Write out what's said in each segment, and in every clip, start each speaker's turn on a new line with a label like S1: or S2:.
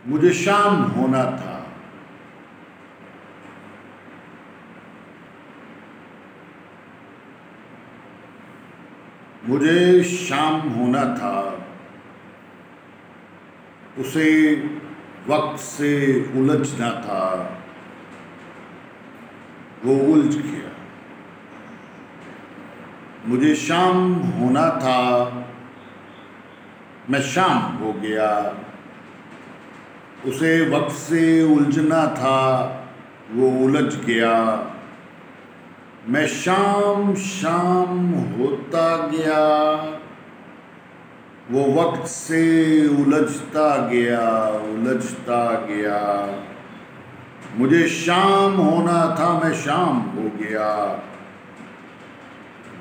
S1: मुझे शाम होना था। मुझे शाम होना था, उसे वक्त से उलझना था, वो उलझ गया। मुझे शाम होना था, मैं शाम हो गया। उसे वक्त से उलझना था, वो उलझ गया। मैं शाम शाम होता गया, वो वक्त से उलझता गया, उलझता गया। मुझे शाम होना था, मैं शाम हो गया।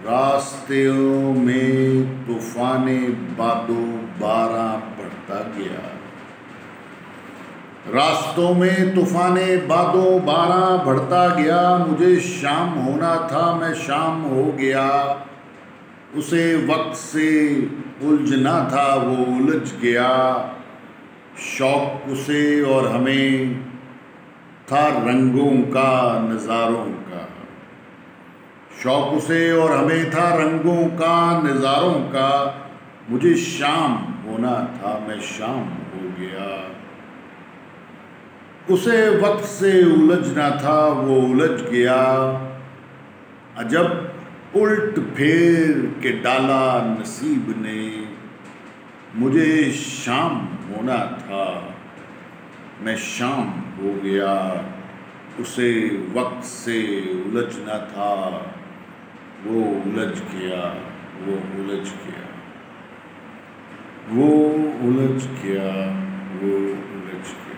S1: रास्तों में तूफाने बादो बारा बढ़ता गया। रास्तों में तूफाने बादो बारा बढ़ता गया। मुझे शाम होना था, मैं शाम हो गया। उसे वक्त से उलझना था, वो उलझ गया। शौक उसे और हमें था रंगों का, नज़ारों का। शौक उसे और हमें था रंगों का, नज़ारों का। मुझे शाम होना था, मैं शाम हो गया। उसे वक्त से उलझना था, वो उलझ गया। अजब उल्ट फेर के डाला नसीब ने। मुझे शाम होना था, मैं शाम हो गया। उसे वक्त से उलझना था, वो उलझ गया, वो उलझ गया, वो उलझ गया, वो उलझ गया।